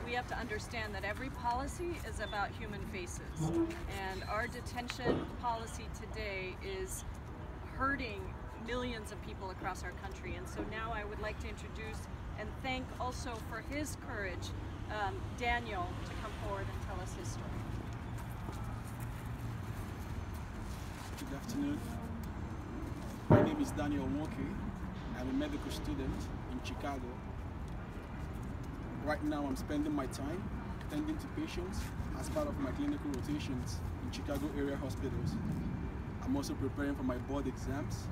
We have to understand that every policy is about human faces, and our detention policy today is hurting millions of people across our country. And so now I would like to introduce and thank also for his courage, Daniel, to come forward and tell us his story. Good afternoon. My name is Daniel Walker. I'm a medical student in Chicago. Right now I'm spending my time tending to patients as part of my clinical rotations in Chicago area hospitals. I'm also preparing for my board exams,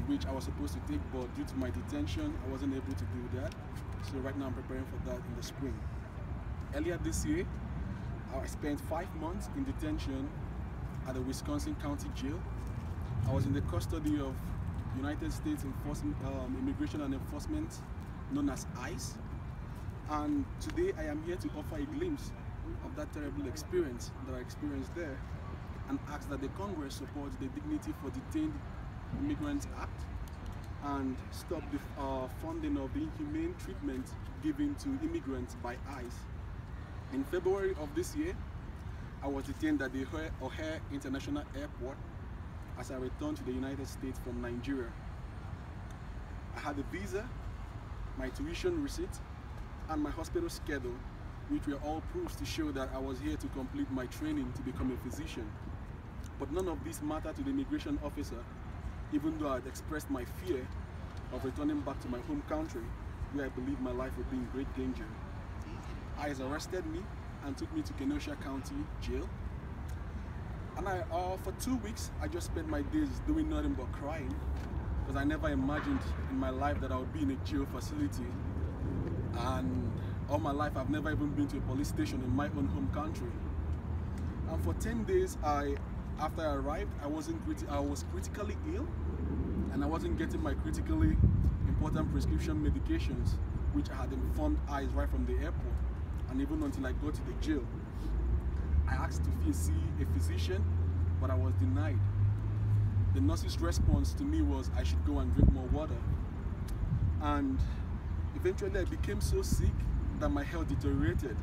which I was supposed to take, but due to my detention, I wasn't able to do that. So right now I'm preparing for that in the spring. Earlier this year, I spent 5 months in detention at the Wisconsin County Jail. I was in the custody of United States Immigration and Enforcement, known as ICE. And today I am here to offer a glimpse of that terrible experience that I experienced there, and ask that the Congress support the Dignity for Detained Immigrants Act and stop the funding of the inhumane treatment given to immigrants by ICE. In February of this year, I was detained at the O'Hare International Airport as I returned to the United States from Nigeria. I had a visa, my tuition receipt, and my hospital schedule, which were all proofs to show that I was here to complete my training to become a physician. But none of this mattered to the immigration officer, even though I had expressed my fear of returning back to my home country, where I believed my life would be in great danger. ICE arrested me and took me to Kenosha County Jail. And for 2 weeks, I just spent my days doing nothing but crying, because I never imagined in my life that I would be in a jail facility. And all my life, I've never even been to a police station in my own home country. And for 10 days, after I arrived, I was critically ill, and I wasn't getting my critically important prescription medications, which I had informed ICE right from the airport, and even until I got to the jail. I asked to see a physician, but I was denied. The nurse's response to me was I should go and drink more water. And eventually I became so sick that my health deteriorated,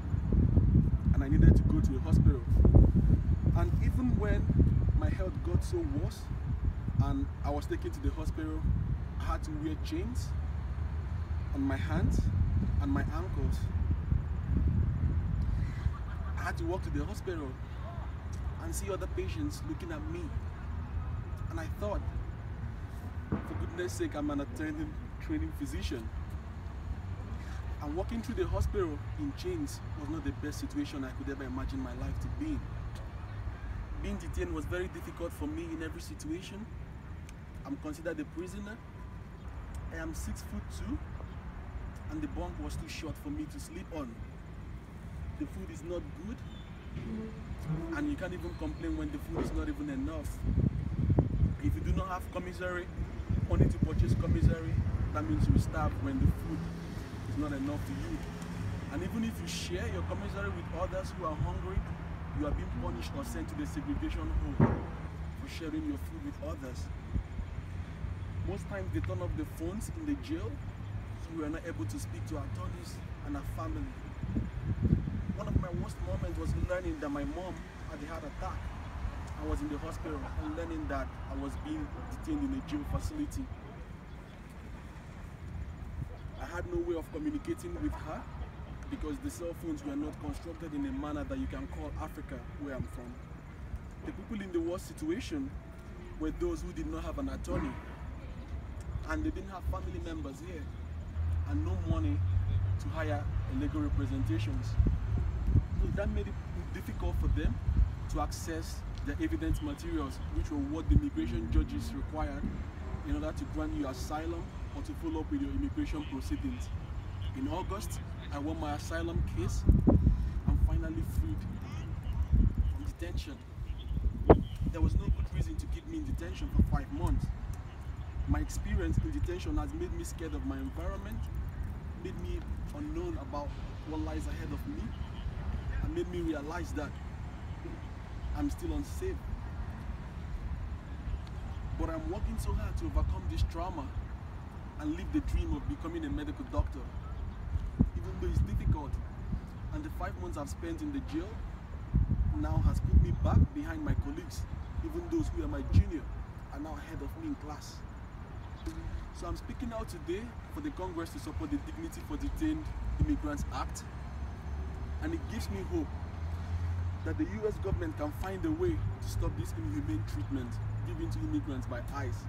and I needed to go to a hospital. And even when my health got so worse and I was taken to the hospital, I had to wear chains on my hands and my ankles. I had to walk to the hospital and see other patients looking at me. And I thought, for goodness sake, I'm an attending training physician. And walking through the hospital in chains was not the best situation I could ever imagine my life to be in. Being detained was very difficult for me in every situation. I'm considered a prisoner. I am 6'2", and the bunk was too short for me to sleep on. The food is not good, and you can't even complain when the food is not even enough. If you do not have commissary, only to purchase commissary, that means you will starve when the food is not enough to you. And even if you share your commissary with others who are hungry, you are being punished or sent to the segregation home for sharing your food with others. Most times they turn off the phones in the jail, so we are not able to speak to our attorneys and our family. One of my worst moments was learning that my mom had a heart attack. I was in the hospital and learning that I was being detained in a jail facility. I had no way of communicating with her because the cell phones were not constructed in a manner that you can call Africa, where I'm from. The people in the worst situation were those who did not have an attorney, and they didn't have family members here, and no money to hire legal representations. So that made it difficult for them to access the evidence materials, which were what the immigration judges required in order to grant you asylum or to follow up with your immigration proceedings. In August, I won my asylum case and finally freed from detention. There was no good reason to keep me in detention for 5 months. My experience in detention has made me scared of my environment, made me unknown about what lies ahead of me, and made me realize that I'm still unsafe. But I'm working so hard to overcome this trauma and live the dream of becoming a medical doctor. even though it's difficult. And the 5 months I've spent in the jail now has put me back behind my colleagues, even those who are my junior are now ahead of me in class. So I'm speaking out today for the Congress to support the Dignity for Detained Immigrants Act, and it gives me hope that the US government can find a way to stop this inhumane treatment given to immigrants by ICE.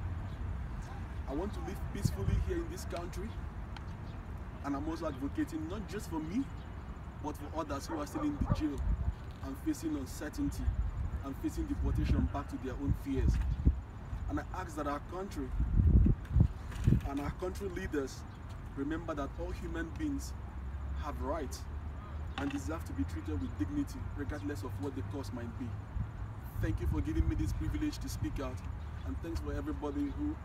I want to live peacefully here in this country, and I'm also advocating not just for me, but for others who are still in the jail and facing uncertainty and facing deportation back to their own fears. And I ask that our country and our country leaders remember that all human beings have rights and deserve to be treated with dignity, regardless of what the cost might be. Thank you for giving me this privilege to speak out, and thanks to everybody who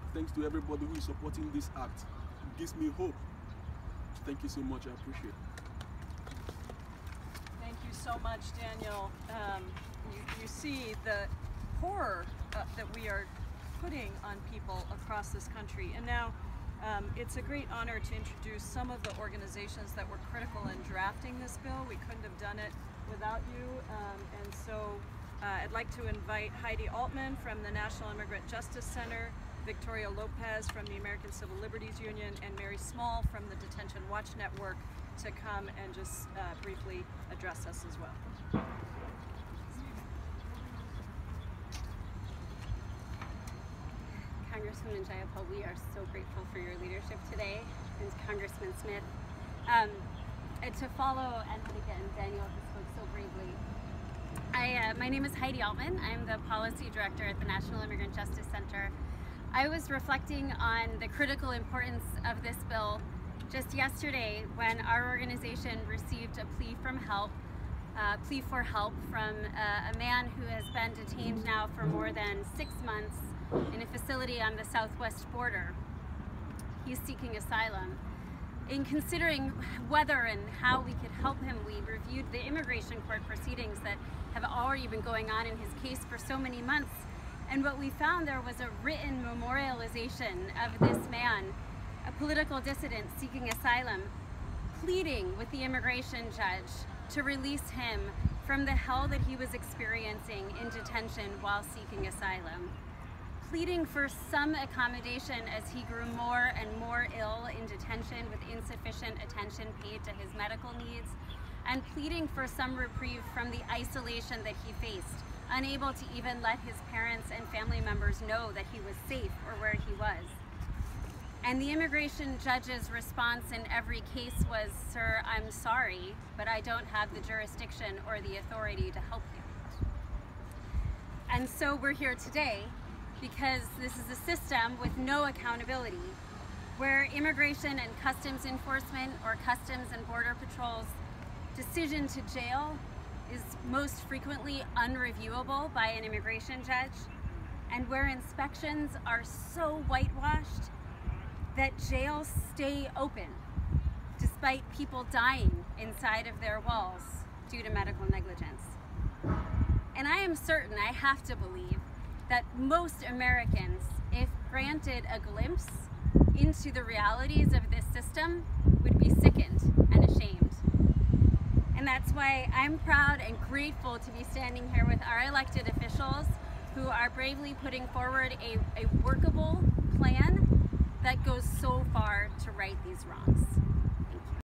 is supporting this act. It gives me hope. Thank you so much. I appreciate it. Thank you so much, Daniel. You see the horror that we are putting on people across this country. And now it's a great honor to introduce some of the organizations that were critical in drafting this bill. We couldn't have done it without you. And so I'd like to invite Heidi Altman from the National Immigrant Justice Center, Victoria Lopez from the American Civil Liberties Union, and Mary Small from the Detention Watch Network to come and just briefly address us as well. Congresswoman Jayapal, we are so grateful for your leadership today, and Congressman Smith. To follow Angelika and Daniel, who spoke so bravely. My name is Heidi Altman. I'm the Policy Director at the National Immigrant Justice Center. I was reflecting on the critical importance of this bill just yesterday when our organization received a plea for help from a man who has been detained now for more than 6 months in a facility on the southwest border. He's seeking asylum. In considering whether and how we could help him, we reviewed the immigration court proceedings that have already been going on in his case for so many months. And what we found, there was a written memorialization of this man, a political dissident seeking asylum, pleading with the immigration judge to release him from the hell that he was experiencing in detention while seeking asylum, pleading for some accommodation as he grew more and more ill in detention with insufficient attention paid to his medical needs, and pleading for some reprieve from the isolation that he faced, unable to even let his parents and family members know that he was safe or where he was. And the immigration judge's response in every case was, "Sir, I'm sorry, but I don't have the jurisdiction or the authority to help you." And so we're here today because this is a system with no accountability, where immigration and customs enforcement or Customs and Border Patrol's decision to jail is most frequently unreviewable by an immigration judge, and where inspections are so whitewashed that jails stay open despite people dying inside of their walls due to medical negligence. And I am certain, I have to believe, that most Americans, if granted a glimpse into the realities of this system, would be sickened and ashamed. And that's why I'm proud and grateful to be standing here with our elected officials who are bravely putting forward a workable plan that goes so far to right these wrongs.